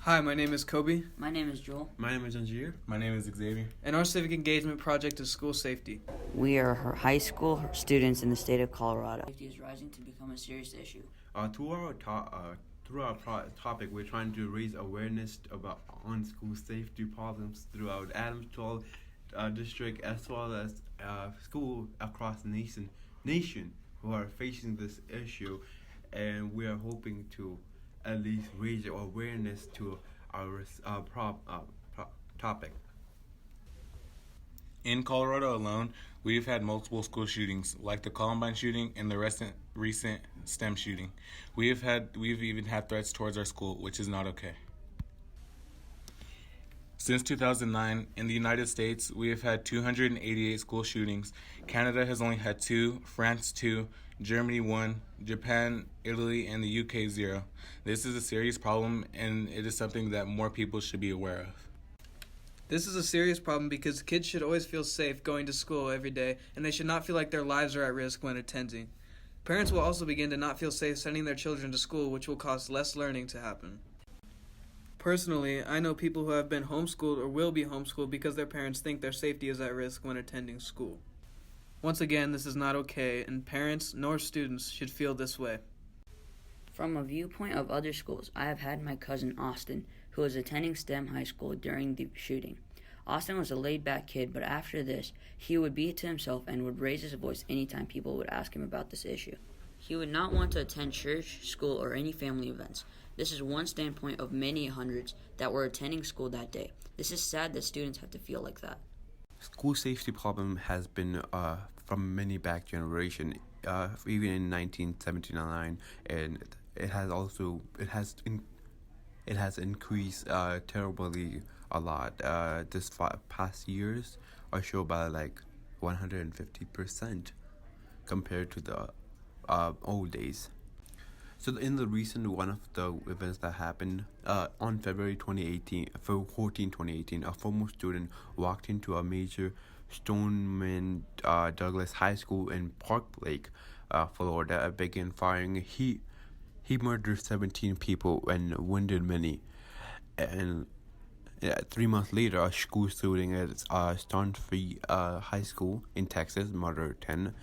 Hi, my name is Kobe, My name is Joel. My name is Angier. My name is Xavier. and our civic engagement project is school safety. We are high school students in the state of Colorado. Safety is rising to become a serious issue. Through our topic, we're trying to raise awareness about on school safety problems throughout Adams 12 district as well as school across the nation who are facing this issue, and we are hoping to at least raise awareness to our topic. In Colorado alone, we've had multiple school shootings, like the Columbine shooting and the recent STEM shooting. We've even had threats towards our school, which is not okay. Since 2009, in the United States, we have had 288 school shootings. Canada has only had 2, France 2, Germany 1, Japan, Italy, and the UK 0. This is a serious problem, and it is something that more people should be aware of. This is a serious problem because kids should always feel safe going to school every day, and they should not feel like their lives are at risk when attending. Parents will also begin to not feel safe sending their children to school, which will cause less learning to happen. Personally, I know people who have been homeschooled or will be homeschooled because their parents think their safety is at risk when attending school. Once again, this is not okay, and parents nor students should feel this way. From a viewpoint of other schools, I have had my cousin Austin, who was attending STEM high school during the shooting. Austin was a laid-back kid, but after this, he would be to himself and would raise his voice anytime people would ask him about this issue. He would not want to attend church, school, or any family events. This is one standpoint of many hundreds that were attending school that day. This is sad that students have to feel like that. School safety problem has been from many back generation, even in 1979, and it has increased terribly a lot. This past years are shown by like 150% compared to the old days. So in the recent one of the events that happened on February 2018, a former student walked into a major Stoneman Douglas High School in Park Lake, Florida, began firing. He murdered 17 people and wounded many. And 3 months later, a school shooting at Stonefree High School in Texas murdered 10.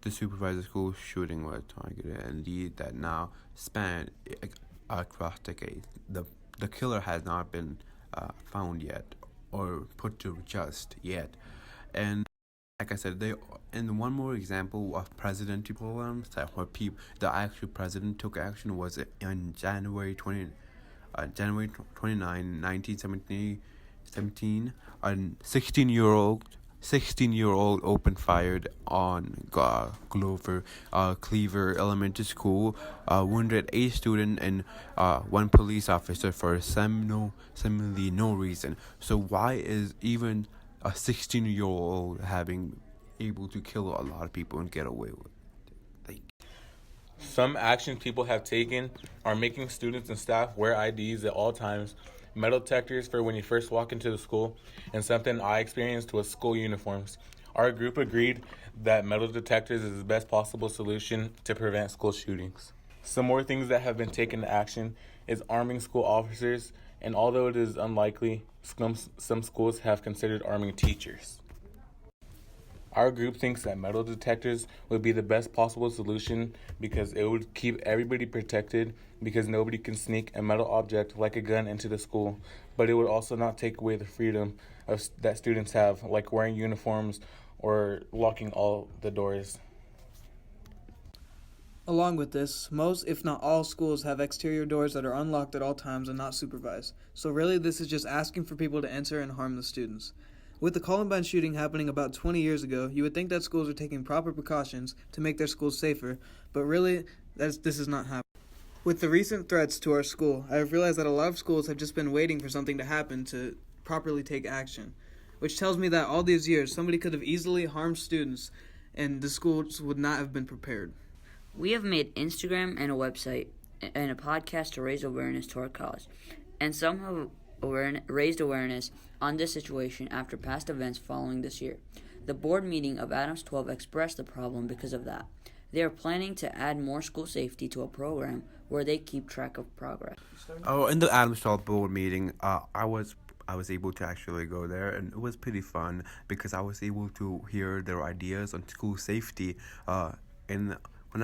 The supervisor school shooting was targeted and lead that now span across decades. The killer has not been found yet or put to just yet. And like I said, and one more example of presidential programs that where the actual president took action was on January 29, 1917, a 16-year-old opened fired on Cleaver Elementary School, wounded 8 students and 1 police officer for seemingly no reason. So why is even a 16-year-old able to kill a lot of people and get away with it? Some actions people have taken are making students and staff wear IDs at all times, metal detectors for when you first walk into the school, and something I experienced was school uniforms. Our group agreed that metal detectors is the best possible solution to prevent school shootings. Some more things that have been taken to action is arming school officers, and although it is unlikely, some schools have considered arming teachers. Our group thinks that metal detectors would be the best possible solution because it would keep everybody protected because nobody can sneak a metal object like a gun into the school, but it would also not take away the freedom that students have, like wearing uniforms or locking all the doors. Along with this, most, if not all, schools have exterior doors that are unlocked at all times and not supervised. So really, this is just asking for people to enter and harm the students. With the Columbine shooting happening about 20 years ago, you would think that schools are taking proper precautions to make their schools safer, but really, this is not happening. With the recent threats to our school, I have realized that a lot of schools have just been waiting for something to happen to properly take action, which tells me that all these years, somebody could have easily harmed students, and the schools would not have been prepared. We have made Instagram and a website and a podcast to raise awareness to our cause, and some have raised awareness on this situation after past events following this year. The board meeting of Adams 12 expressed the problem because of that. They are planning to add more school safety to a program where they keep track of progress. Oh, in the Adams Hall board meeting, I was able to actually go there, and it was pretty fun because I was able to hear their ideas on school safety. And when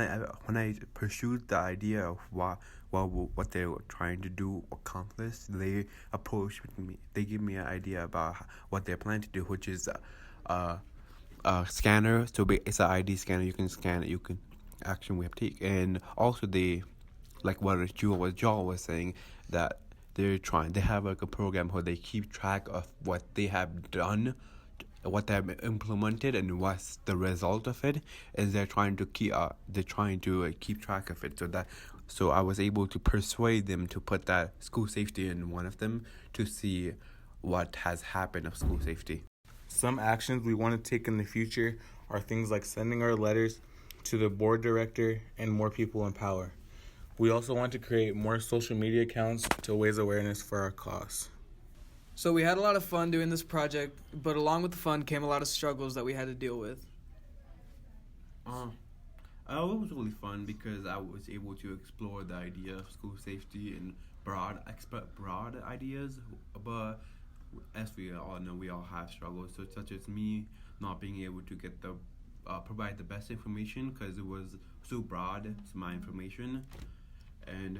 I pursued the idea of what they were trying to do accomplish, they approached me. They gave me an idea about what they plan to do, which is scanner. So it's an ID scanner. You can scan it. You can action we have take, and also they like what Joel was saying, that they have like a program where they keep track of what they have done, what they have implemented, and what's the result of it, and they're trying to keep track of it. So I was able to persuade them to put that school safety in one of them to see what has happened of school safety. Some actions we want to take in the future are things like sending our letters to the board director and more people in power. We also want to create more social media accounts to raise awareness for our cause. So we had a lot of fun doing this project, but along with the fun came a lot of struggles that we had to deal with. It was really fun because I was able to explore the idea of school safety and broad ideas, but as we all know, we all have struggles. So such as me not being able to get provide the best information because it was so broad. It's my information, and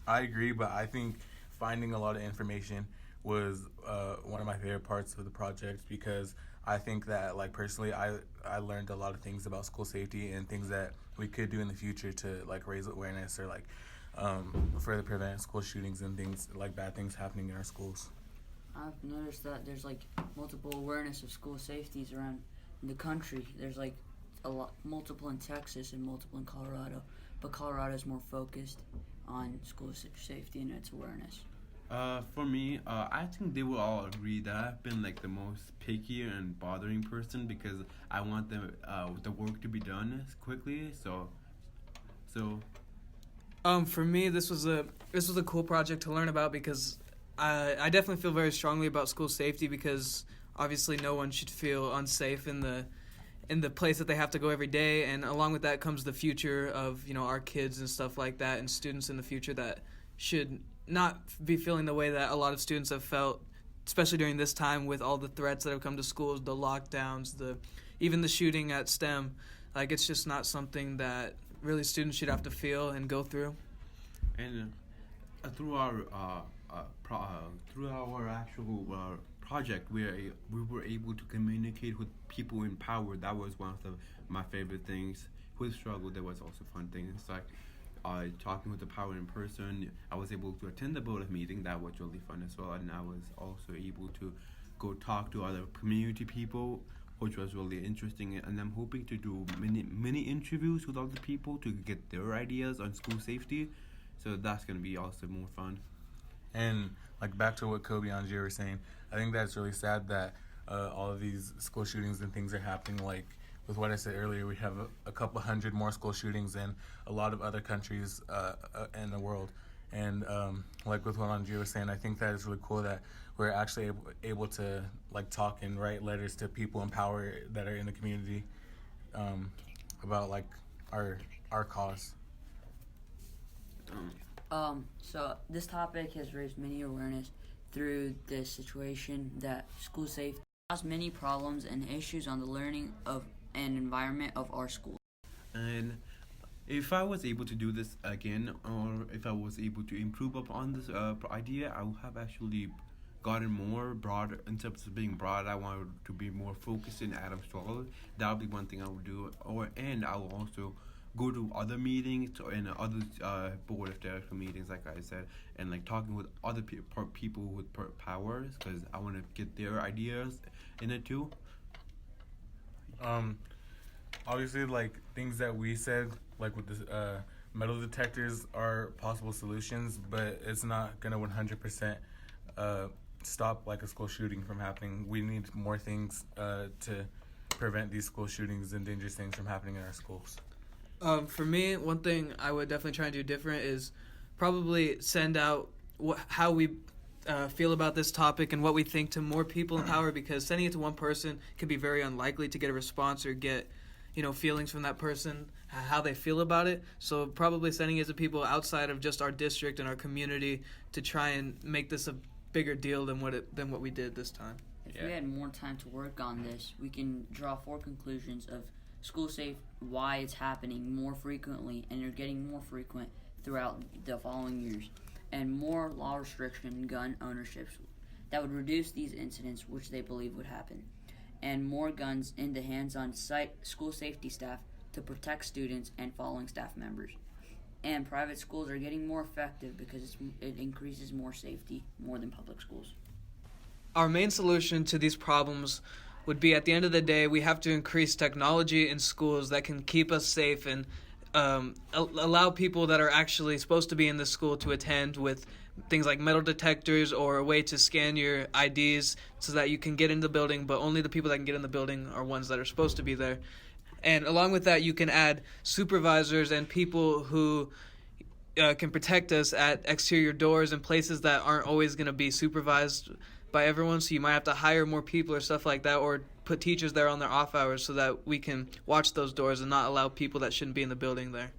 I agree, but I think finding a lot of information was one of my favorite parts of the project because I think that, like, personally, I learned a lot of things about school safety and things that we could do in the future to, like, raise awareness or, like, further prevent school shootings and things, like, bad things happening in our schools. I've noticed that there's, like, multiple awareness of school safeties around the country. There's, like, multiple in Texas and multiple in Colorado, but Colorado is more focused on school safety and its awareness. For me, I think they will all agree that I've been like the most picky and bothering person because I want the work to be done quickly. So. For me, this was a cool project to learn about because I definitely feel very strongly about school safety because obviously no one should feel unsafe in the place that they have to go every day, and along with that comes the future of our kids and stuff like that, and students in the future that should not be feeling the way that a lot of students have felt, especially during this time with all the threats that have come to schools, the lockdowns, even the shooting at STEM. Like, it's just not something that really students should have to feel and go through. And through our actual project, we were able to communicate with people in power. That was one of my favorite things. With struggle, there was also fun things like talking with the power in person. I was able to attend the board meeting. That was really fun as well, and I was also able to go talk to other community people, which was really interesting. And I'm hoping to do many interviews with other people to get their ideas on school safety. So that's gonna be also more fun. And like back to what Kobe and Angie were saying, I think that's really sad that all of these school shootings and things are happening. Like with what I said earlier, we have a couple hundred more school shootings than a lot of other countries in the world. And like with what Angie was saying, I think that is really cool that we're actually able to like talk and write letters to people in power that are in the community about like our cause. So this topic has raised many awareness through this situation that school safety has many problems and issues on the learning of and environment of our school. And if I was able to do this again, or if I was able to improve upon this idea, I would have actually gotten more broad. In terms of being broad, I wanted to be more focused in Adams Hall. That would be one thing I would do. And I will also go to other meetings and other board of director meetings, like I said, and like talking with other people with powers, because I want to get their ideas in it too. Obviously, like things that we said, like with this metal detectors are possible solutions, but it's not gonna 100% stop like a school shooting from happening. We need more things to prevent these school shootings and dangerous things from happening in our schools. For me, one thing I would definitely try and do different is probably send out how we feel about this topic and what we think to more people in power, because sending it to one person can be very unlikely to get a response or get feelings from that person, how they feel about it. So probably sending it to people outside of just our district and our community to try and make this a bigger deal than what we did this time. If we had more time to work on this, we can draw 4 conclusions of school safe, why it's happening more frequently, and they're getting more frequent throughout the following years, and more law restriction gun ownerships that would reduce these incidents, which they believe would happen, and more guns in the hands on school safety staff to protect students and following staff members. And private schools are getting more effective because it increases more safety more than public schools. Our main solution to these problems would be, at the end of the day, we have to increase technology in schools that can keep us safe and allow people that are actually supposed to be in the school to attend, with things like metal detectors or a way to scan your IDs so that you can get in the building, but only the people that can get in the building are ones that are supposed to be there. And along with that, you can add supervisors and people who can protect us at exterior doors and places that aren't always going to be supervised by everyone, so you might have to hire more people or stuff like that, or put teachers there on their off hours so that we can watch those doors and not allow people that shouldn't be in the building there.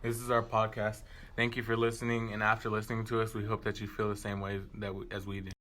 This is our podcast. Thank you for listening, and after listening to us, we hope that you feel the same way as we do.